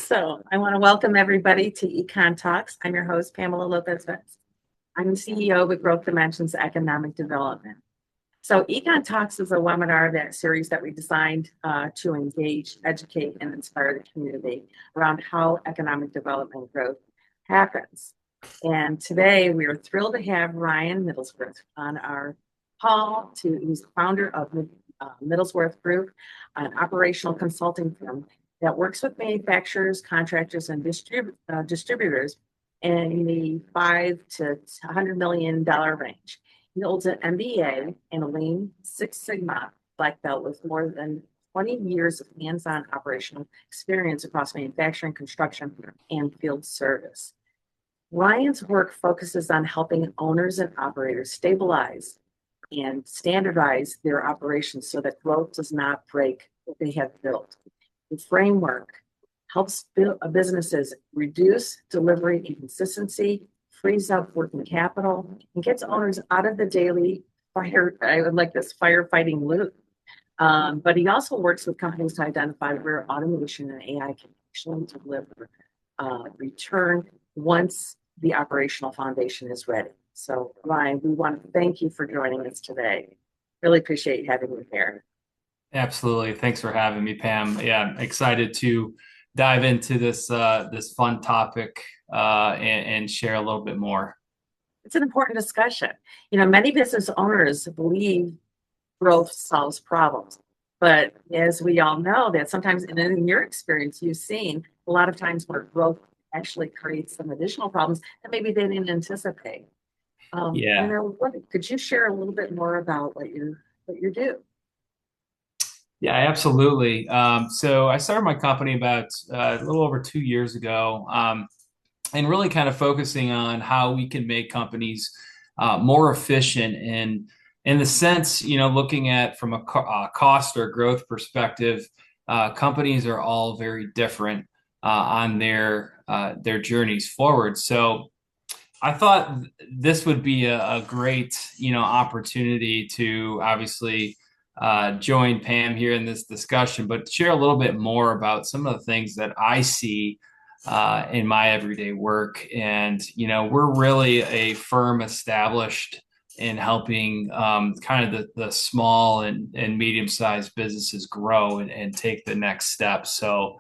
So I want to welcome everybody to EconTalks. I'm your host, Pamela Lopez-Betts. I'm the CEO of Growth Dimensions Economic Development. So EconTalks is a webinar series that we designed to engage, educate, and inspire the community around how economic development growth happens. And today we are thrilled to have Ryan Middlesworth on our call. He's the founder of Middlesworth Group, an operational consulting firm that works with manufacturers, contractors, and distributors in the $5 to $100 million range. He holds an MBA and a Lean Six Sigma Black Belt with more than 20 years of hands-on operational experience across manufacturing, construction, and field service. Ryan's work focuses on helping owners and operators stabilize and standardize their operations so that growth does not break what they have built. The framework helps businesses reduce delivery inconsistency, frees up working capital, and gets owners out of the daily firefighting loop. But he also works with companies to identify where automation and AI can actually deliver return once the operational foundation is ready. So, Ryan, we want to thank you for joining us today. Really appreciate having you here. Absolutely. Thanks for having me, Pam. Yeah, excited to dive into this fun topic and share a little bit more. It's an important discussion. Many business owners believe growth solves problems. But as we all know, that sometimes, and in your experience, you've seen a lot of times where growth actually creates some additional problems that maybe they didn't anticipate. Could you share a little bit more about what you do? Yeah, absolutely. So I started my company about a little over 2 years ago, and really kind of focusing on how we can make companies more efficient in the sense, looking at from a cost or growth perspective, companies are all very different on their journeys forward. So I thought this would be a great, opportunity to obviously join Pam here in this discussion, but share a little bit more about some of the things that I see in my everyday work. And, we're really a firm established in helping kind of the small and medium-sized businesses grow and take the next step. So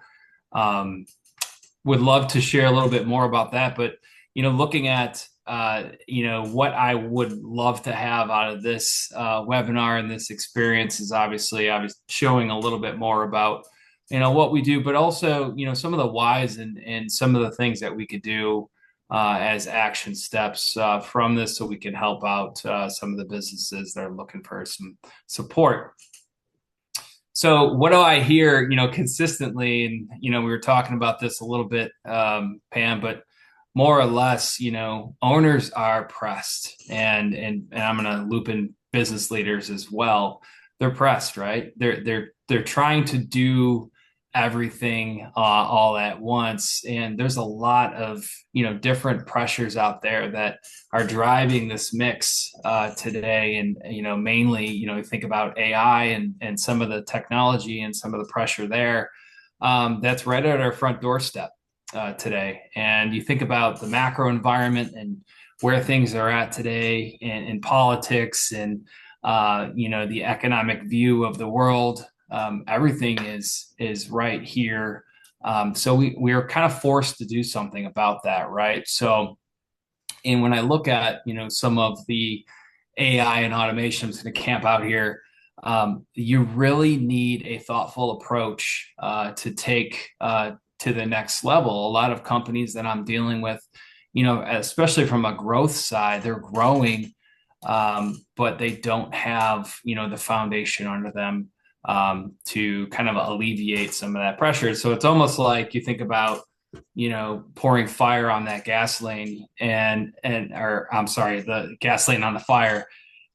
would love to share a little bit more about that. But, looking at what I would love to have out of this webinar and this experience is obviously showing a little bit more about, what we do, but also, some of the whys and some of the things that we could do as action steps from this so we can help out some of the businesses that are looking for some support. So what do I hear, consistently? And, we were talking about this a little bit, Pam, but more or less, owners are pressed, and I'm going to loop in business leaders as well. They're pressed, right? They're trying to do everything all at once, and there's a lot of different pressures out there that are driving this mix today. And mainly, think about AI and some of the technology and some of the pressure there that's right at our front doorstep today. And you think about the macro environment and where things are at today in politics and the economic view of the world. Everything is right here. So we are kind of forced to do something about that, right? So, and when I look at some of the AI and automation, I'm just going to camp out here. You really need a thoughtful approach to take to the next level. A lot of companies that I'm dealing with, especially from a growth side, they're growing, but they don't have, the foundation under them to kind of alleviate some of that pressure. So it's almost like you think about, pouring fire on that gasoline the gasoline on the fire,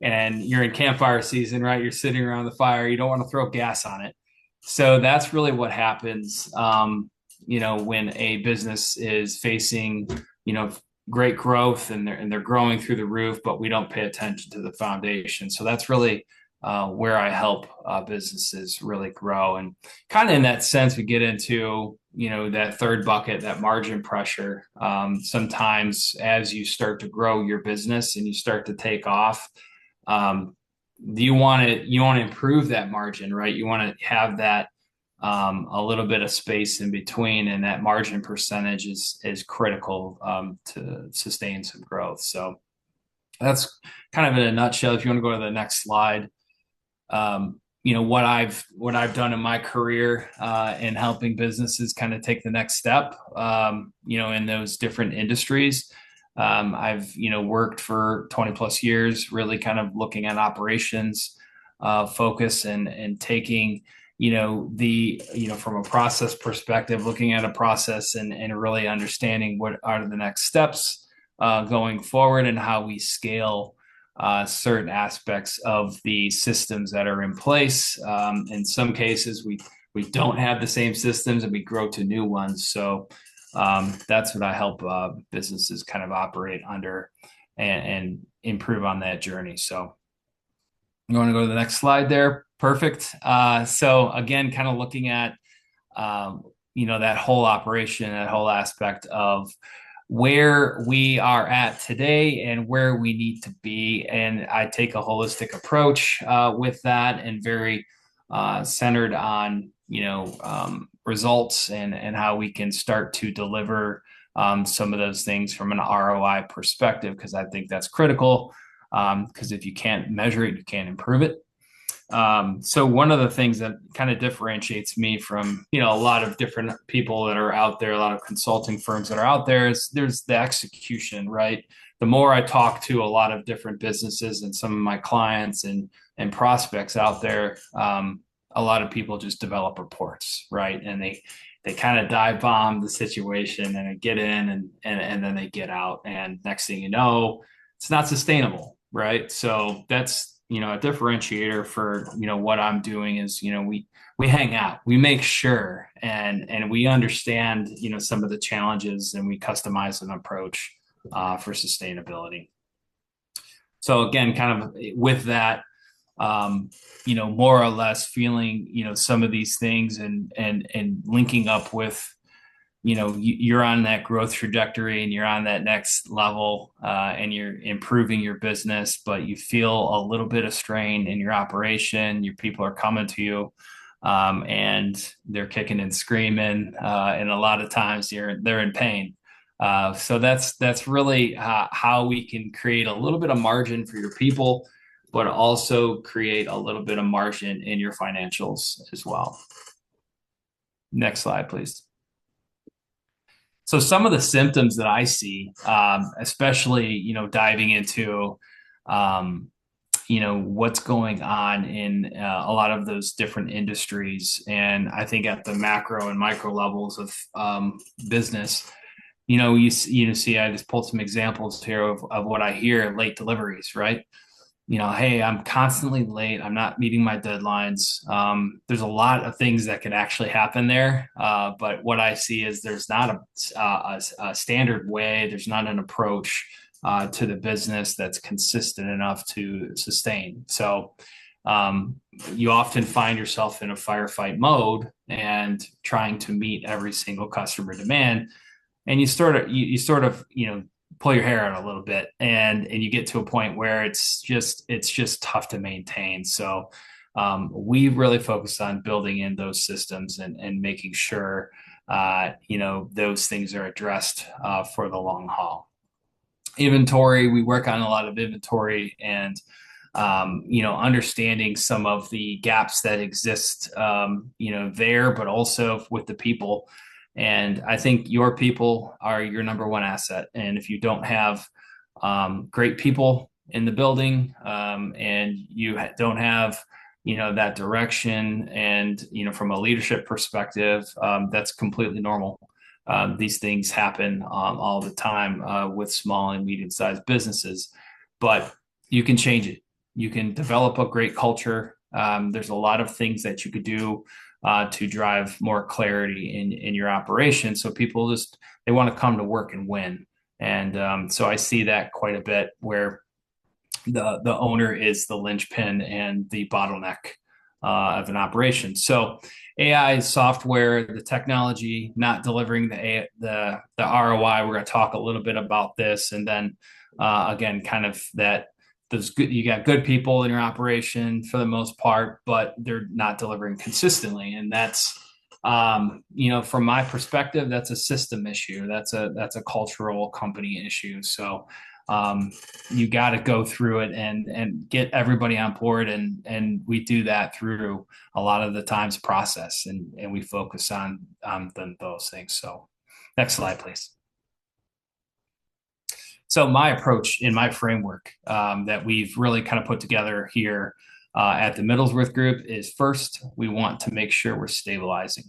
and you're in campfire season, right? You're sitting around the fire. You don't want to throw gas on it. So that's really what happens, when a business is facing, great growth and they're growing through the roof, but we don't pay attention to the foundation. So that's really where I help businesses really grow. And kind of in that sense, we get into, that third bucket, that margin pressure. Sometimes as you start to grow your business and you start to take off, um, you want to improve that margin, right? You want to have that a little bit of space in between, and that margin percentage is critical to sustain some growth. So that's kind of in a nutshell. If you want to go to the next slide, what I've done in my career in helping businesses kind of take the next step, in those different industries. I've worked for 20 plus years, really kind of looking at operations focus and taking from a process perspective, looking at a process and really understanding what are the next steps going forward and how we scale certain aspects of the systems that are in place. In some cases, we don't have the same systems and we grow to new ones. So that's what I help businesses kind of operate under and improve on that journey. So you want to go to the next slide there? Perfect. So again, kind of looking at that whole operation, that whole aspect of where we are at today and where we need to be. And I take a holistic approach with that, and very centered on results and how we can start to deliver some of those things from an ROI perspective, because I think that's critical. Because if you can't measure it, you can't improve it. So one of the things that kind of differentiates me from, a lot of different people that are out there, a lot of consulting firms that are out there, is there's the execution, right? The more I talk to a lot of different businesses and some of my clients and prospects out there, a lot of people just develop reports, right? And they kind of dive bomb the situation and they get in and then they get out. And next thing you know, it's not sustainable, right? So that's a differentiator for what I'm doing is we hang out, we make sure and we understand some of the challenges, and we customize an approach for sustainability. So again, kind of with that, more or less feeling some of these things and linking up with you're on that growth trajectory and you're on that next level and you're improving your business, but you feel a little bit of strain in your operation. Your people are coming to you and they're kicking and screaming. And a lot of times they're in pain. So that's really how we can create a little bit of margin for your people, but also create a little bit of margin in your financials as well. Next slide, please. So some of the symptoms that I see, especially, diving into, what's going on in a lot of those different industries. And I think at the macro and micro levels of business, you see, I just pulled some examples here of what I hear: late deliveries, right? Hey, I'm constantly late. I'm not meeting my deadlines. There's a lot of things that can actually happen there. But what I see is there's not a standard way. There's not an approach to the business that's consistent enough to sustain. So you often find yourself in a firefight mode and trying to meet every single customer demand. And you sort of pull your hair out a little bit, and you get to a point where it's just tough to maintain. So we really focus on building in those systems and making sure those things are addressed for the long haul. Inventory, we work on a lot of inventory and understanding some of the gaps that exist there, but also with the people. And I think your people are your number one asset. And if you don't have great people in the building and you don't have, that direction and, from a leadership perspective, that's completely normal. These things happen all the time with small and medium-sized businesses, but you can change it. You can develop a great culture. There's a lot of things that you could do to drive more clarity in your operation. So people they want to come to work and win. And so I see that quite a bit, where the owner is the linchpin and the bottleneck of an operation. So AI software, the technology not delivering the ROI. We're going to talk a little bit about this, and then again, kind of that those good, you got good people in your operation for the most part, but they're not delivering consistently, and that's from my perspective, that's a system issue. That's a cultural company issue. So you got to go through it and get everybody on board, and we do that through a lot of the times process, and we focus on those things. So next slide, please. So my approach in my framework that we've really kind of put together here at the Middlesworth Group is, first, we want to make sure we're stabilizing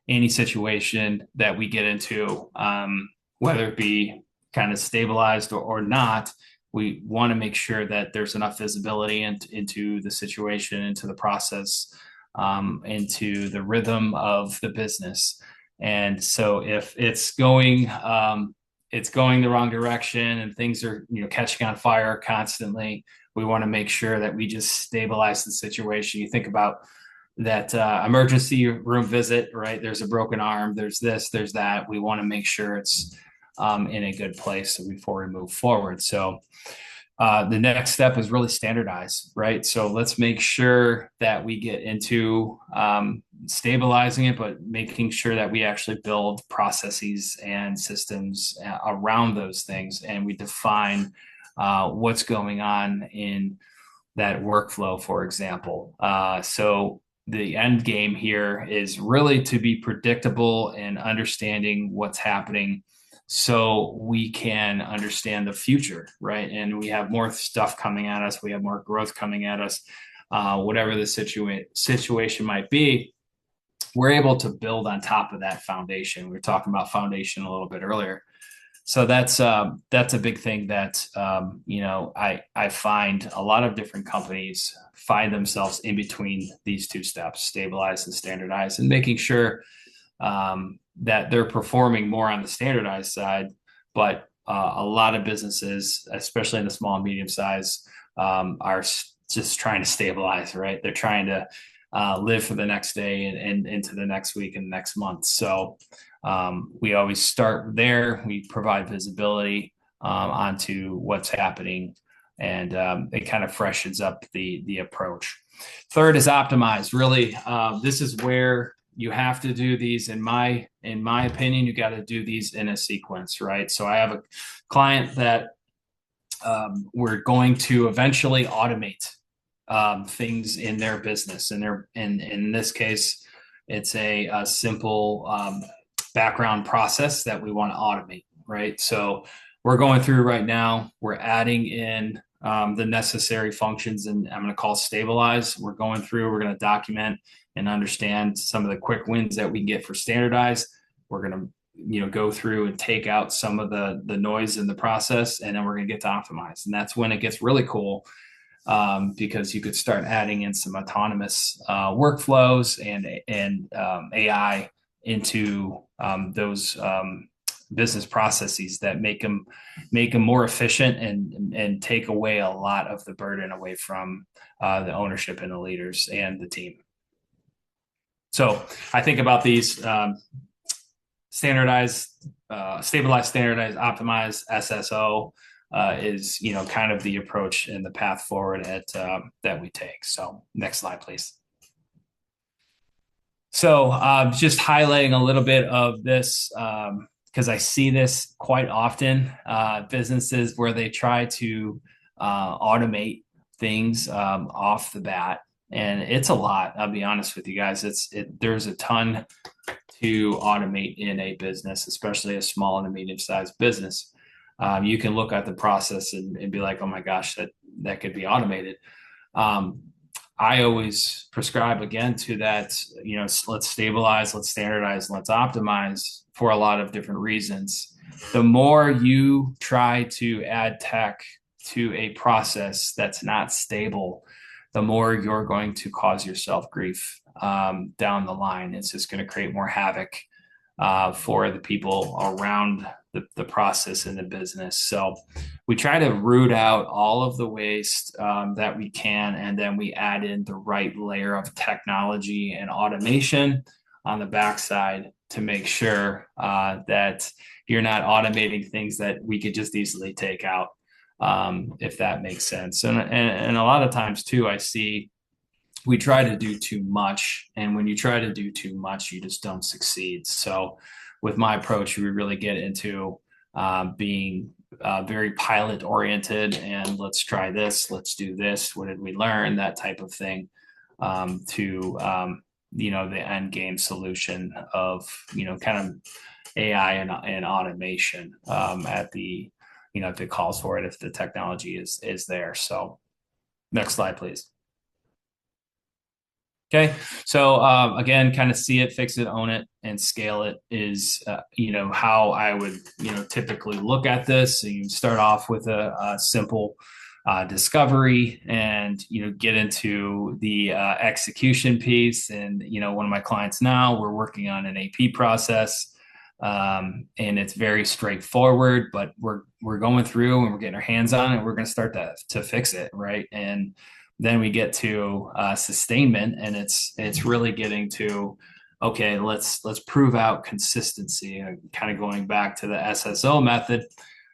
any situation that we get into, whether it be kind of stabilized or not. We want to make sure that there's enough visibility into the situation, into the process, into the rhythm of the business. And so if it's going the wrong direction and things are catching on fire constantly, we want to make sure that we just stabilize the situation. You think about that emergency room visit, right? There's a broken arm, there's this, there's that. We want to make sure it's in a good place before we move forward. So the next step is really standardize, right? So let's make sure that we get into stabilizing it, but making sure that we actually build processes and systems around those things, and we define what's going on in that workflow, for example. So the end game here is really to be predictable and understanding what's happening so we can understand the future, right? And we have more stuff coming at us. We have more growth coming at us. Whatever the situation might be, we're able to build on top of that foundation. We were talking about foundation a little bit earlier. So that's a big thing that I find a lot of different companies find themselves in between these two steps: stabilize and standardize, and making sure that they're performing more on the standardized side. But a lot of businesses, especially in the small and medium size, are just trying to stabilize, right? They're trying to live for the next day and into the next week and next month. So we always start there. We provide visibility onto what's happening, and it kind of freshens up the approach. Third is optimize. Really, this is where you have to do these. In my opinion, you got to do these in a sequence, right? So I have a client that we're going to eventually automate things in their business, and in this case, it's a simple background process that we want to automate, right? So we're going through right now. We're adding in the necessary functions, and I'm going to call stabilize. We're going through. We're going to document and understand some of the quick wins that we can get for standardize. We're going to go through and take out some of the noise in the process, and then we're going to get to optimize. And that's when it gets really cool, because you could start adding in some autonomous workflows and AI into those business processes that make them more efficient and take away a lot of the burden away from the ownership and the leaders and the team. So I think about these: standardize, stabilize, standardize, optimize, SSO is kind of the approach and the path forward that we take. So next slide, please. So just highlighting a little bit of this, because I see this quite often, businesses where they try to automate things off the bat. And it's a lot. I'll be honest with you guys. There's a ton to automate in a business, especially a small and a medium-sized business. You can look at the process and be like, oh my gosh, that could be automated. I always prescribe again to that, let's stabilize, let's standardize, let's optimize for a lot of different reasons. The more you try to add tech to a process that's not stable, the more you're going to cause yourself grief down the line. It's just going to create more havoc for the people around the process in the business. So we try to root out all of the waste that we can, and then we add in the right layer of technology and automation on the backside to make sure that you're not automating things that we could just easily take out, if that makes sense. And a lot of times too, I see we try to do too much, and when you try to do too much, you just don't succeed. So with my approach, we really get into being very pilot oriented, and let's try this, let's do this, what did we learn, that type of thing, to the end game solution of kind of AI and automation, at the if it calls for it, if the technology is there. So next slide, please. Okay, so again, kind of see it, fix it, own it, and scale it is how I would typically look at this. So you start off with a simple discovery, and get into the execution piece. And one of my clients now, we're working on an AP process, and it's very straightforward, but we're going through and we're getting our hands on it. We're going to start to fix it, right? And then we get to sustainment, and it's really getting to, okay, let's prove out consistency. Kind of going back to the SSO method,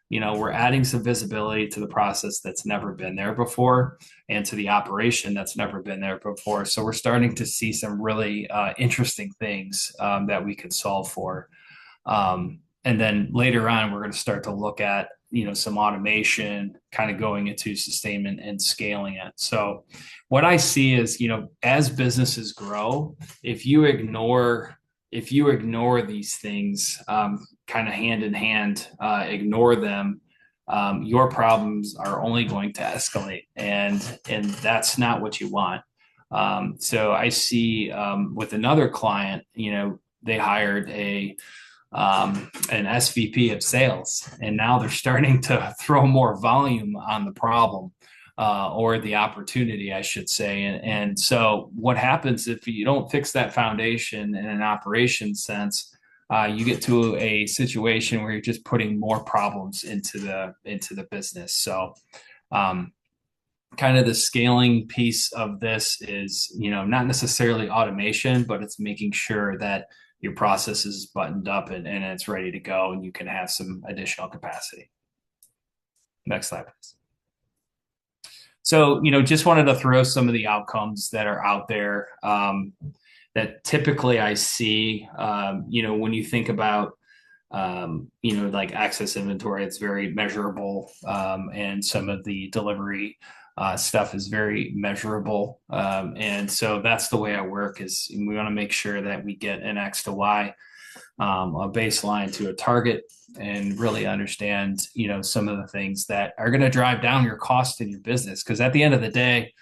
we're adding some visibility to the process that's never been there before, and to the operation that's never been there before. So we're starting to see some really interesting things that we could solve for. And then later on, we're going to start to look at some automation, kind of going into sustainment and scaling it. So what I see is, as businesses grow, if you ignore these things, kind of hand in hand, ignore them, your problems are only going to escalate, and that's not what you want. So I see with another client, they hired an SVP of sales, and now they're starting to throw more volume on the problem, or the opportunity, I should say. And so what happens if you don't fix that foundation in an operation sense? You get to a situation where you're just putting more problems into the business. So kind of the scaling piece of this is, not necessarily automation, but it's making sure that your process is buttoned up and it's ready to go, and you can have some additional capacity. Next slide, please. So, just wanted to throw some of the outcomes that are out there, that typically I see, when you think about, like excess inventory, it's very measurable, and some of the delivery stuff is very measurable. And so that's the way I work, is we want to make sure that we get an X to Y, a baseline to a target, and really understand, some of the things that are going to drive down your cost in your business. Because at the end of the day,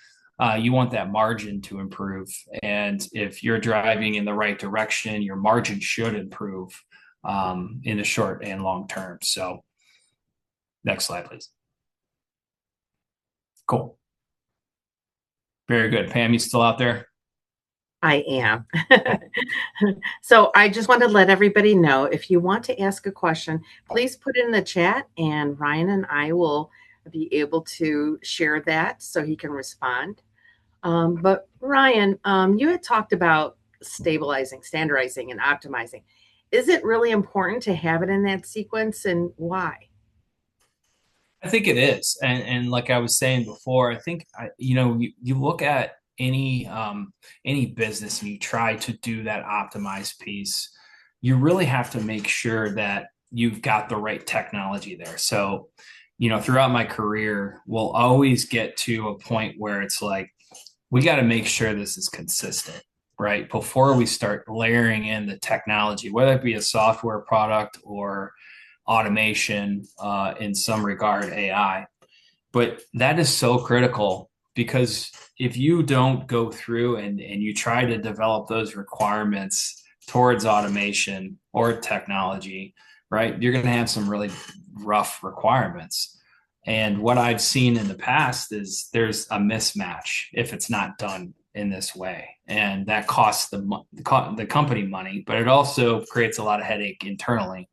you want that margin to improve. And if you're driving in the right direction, your margin should improve in the short and long term. So next slide, please. Cool. Very good. Pam, you still out there? I am. So I just want to let everybody know, if you want to ask a question, please put it in the chat, and Ryan and I will be able to share that so he can respond. But Ryan, you had talked about stabilizing, standardizing, and optimizing. Is it really important to have it in that sequence, and why? I think it is, and like I was saying before, I think you look at any business and you try to do that optimized piece, you really have to make sure that you've got the right technology there. So, throughout my career, we'll always get to a point where it's like, we got to make sure this is consistent, right? Before we start layering in the technology, whether it be a software product or automation, in some regard, AI. But that is so critical, because if you don't go through and you try to develop those requirements towards automation or technology, right, you're going to have some really rough requirements. And what I've seen in the past is there's a mismatch if it's not done in this way, and that costs the company money, but it also creates a lot of headache internally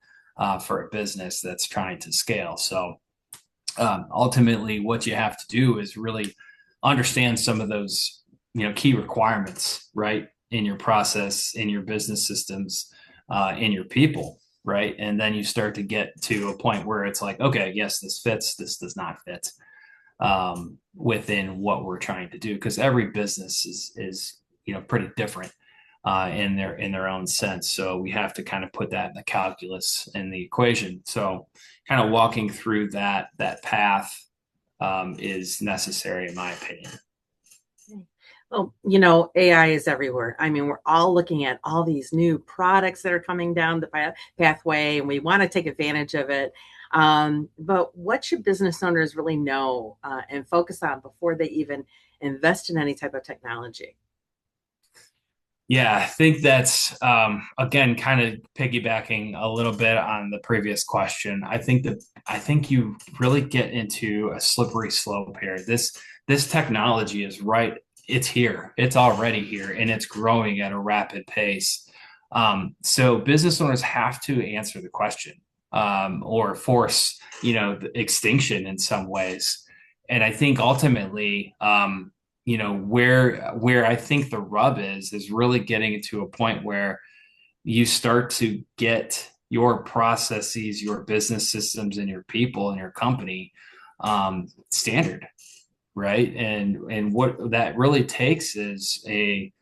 for a business that's trying to scale. So ultimately, what you have to do is really understand some of those key requirements, right, in your process, in your business systems, in your people, right, and then you start to get to a point where it's like, okay, yes, this fits, this does not fit within what we're trying to do, because every business is pretty different in their own sense. So we have to kind of put that in the calculus in the equation. So kind of walking through that path is necessary, in my opinion. Well, AI is everywhere. I mean, we're all looking at all these new products that are coming down the pathway, and we want to take advantage of it. But what should business owners really know and focus on before they even invest in any type of technology? Yeah, I think that's again kind of piggybacking a little bit on the previous question. I think you really get into a slippery slope here. This technology is right. It's here. It's already here, and it's growing at a rapid pace. So business owners have to answer the question or force the extinction in some ways. And I think ultimately, where I think the rub is really getting to a point where you start to get your processes, your business systems, and your people and your company standard, right? And what that really takes is a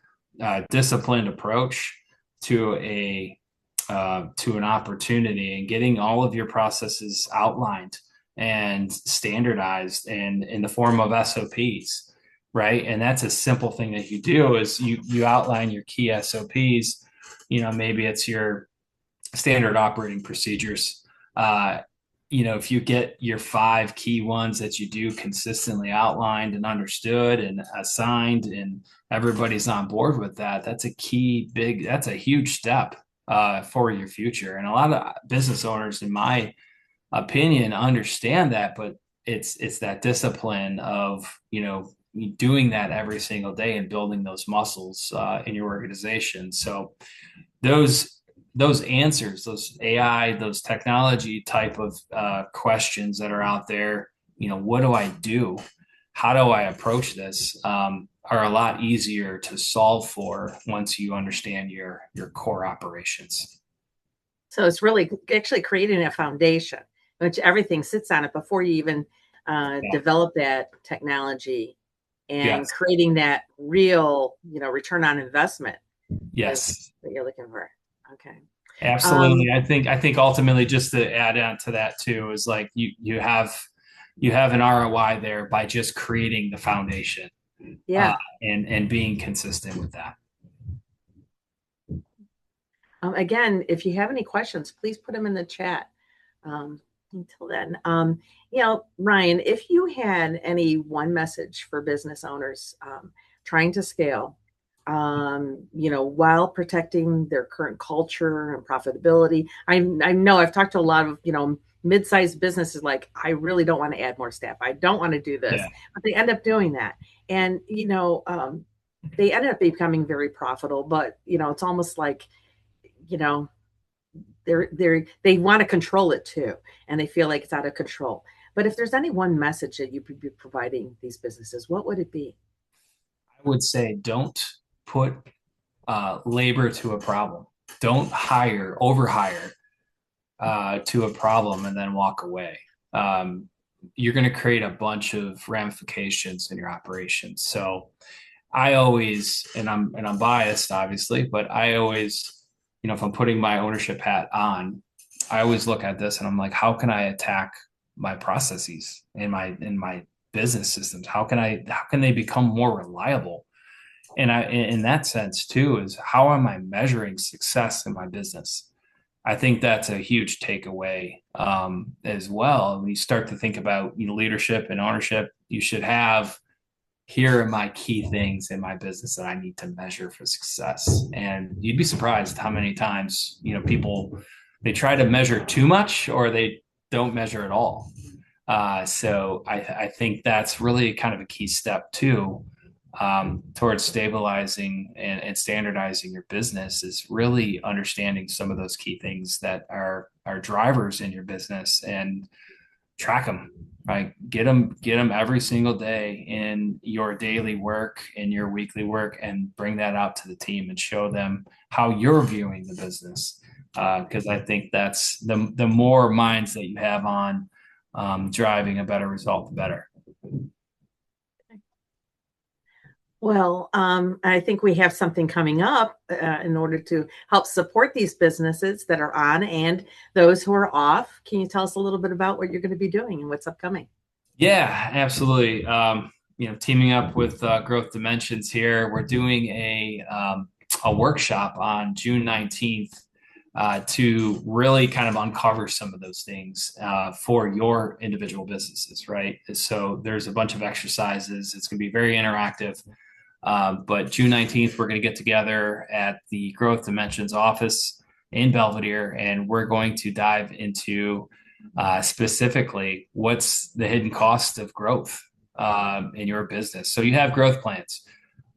disciplined approach to an opportunity, and getting all of your processes outlined and standardized and in the form of SOPs, right? And that's a simple thing that you do is you outline your key SOPs. Maybe it's your standard operating procedures. If you get your 5 key ones that you do consistently outlined and understood and assigned, and everybody's on board with that, that's a huge step for your future. And a lot of business owners, in my opinion, understand that, but it's that discipline of doing that every single day and building those muscles in your organization. So those answers, those AI, those technology type of questions that are out there, what do I do? How do I approach this? Are a lot easier to solve for once you understand your core operations. So it's really actually creating a foundation, which everything sits on it before you even develop that technology, and Yes. creating that real, return on investment Yes. that you're looking for. Okay. Absolutely. I think ultimately, just to add on to that too, is like you have an ROI there by just creating the foundation, uh, Yeah. and being consistent with that. Again, if you have any questions, please put them in the chat. Until then, Ryan, if you had any one message for business owners trying to scale, while protecting their current culture and profitability. I know I've talked to a lot of, mid-sized businesses, like, I really don't want to add more staff. I don't want to do this, Yeah. but they end up doing that. And, they ended up becoming very profitable, but, it's almost like, you know, they want to control it too. And they feel like it's out of control. But if there's any one message that you could be providing these businesses, what would it be? I would say don't put labor to a problem. Don't overhire to a problem and then walk away. You're going to create a bunch of ramifications in your operations. So I always, and I'm biased, obviously, but I always, if I'm putting my ownership hat on, I always look at this and I'm like, how can I attack my processes in my business systems? How can they become more reliable? And in that sense too, is how am I measuring success in my business? I think that's a huge takeaway as well. When you start to think about leadership and ownership, you should have, here are my key things in my business that I need to measure for success. And you'd be surprised how many times people, they try to measure too much or they don't measure at all. So I think that's really kind of a key step too, towards stabilizing and standardizing your business is really understanding some of those key things that are drivers in your business and track them, right? Get them every single day in your daily work, in your weekly work, and bring that out to the team and show them how you're viewing the business. Because I think that's the more minds that you have on driving a better result, the better. Well, I think we have something coming up in order to help support these businesses that are on and those who are off. Can you tell us a little bit about what you're going to be doing and what's upcoming? Yeah, absolutely. Teaming up with Growth Dimensions here, we're doing a workshop on June 19th to really kind of uncover some of those things for your individual businesses, right? So there's a bunch of exercises. It's going to be very interactive. But June 19th, we're going to get together at the Growth Dimensions office in Belvedere, and we're going to dive into specifically what's the hidden cost of growth in your business. So you have growth plans.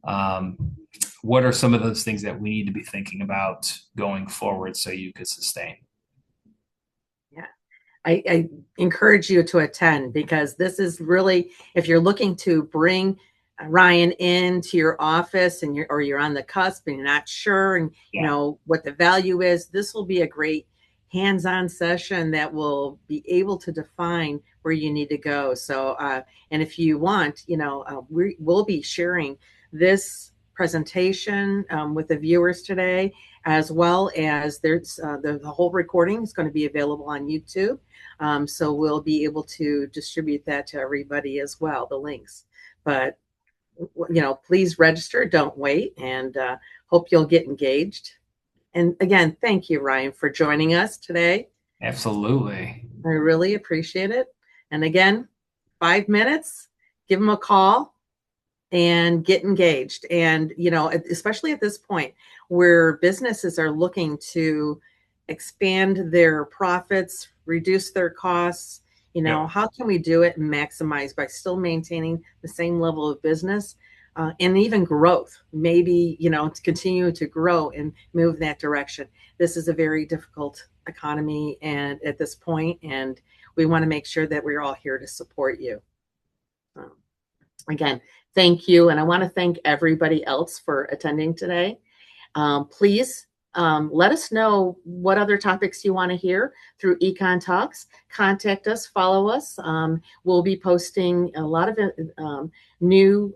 Um, what are some of those things that we need to be thinking about going forward so you could sustain? Yeah. I encourage you to attend because this is really, if you're looking to bring Ryan into your office and you're on the cusp and you're not sure and you Yeah, know what the value is, this will be a great hands-on session that will be able to define where you need to go. So, and if you want, we'll be sharing this presentation with the viewers today, as well as there's the whole recording is going to be available on YouTube. So we'll be able to distribute that to everybody as well, the links. But please register, don't wait, and hope you'll get engaged. And again, thank you, Ryan, for joining us today. absolutely. I really appreciate it. And again, 5 minutes, give them a call and get engaged. And, especially at this point where businesses are looking to expand their profits, reduce their costs, Yep. how can we do it and maximize by still maintaining the same level of business and even growth, maybe, to continue to grow and move that direction. This is a very difficult economy and at this point, and we want to make sure that we're all here to support you. Again, thank you. And I want to thank everybody else for attending today. Please let us know what other topics you want to hear through EconTalks. Contact us, follow us. We'll be posting a lot of new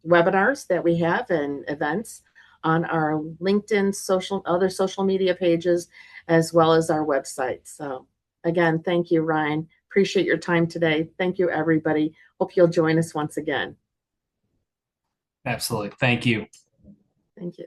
webinars that we have and events on our LinkedIn, other social media pages, as well as our website. So again, thank you, Ryan. Appreciate your time today. Thank you, everybody. Hope you'll join us once again. Absolutely. Thank you. Thank you.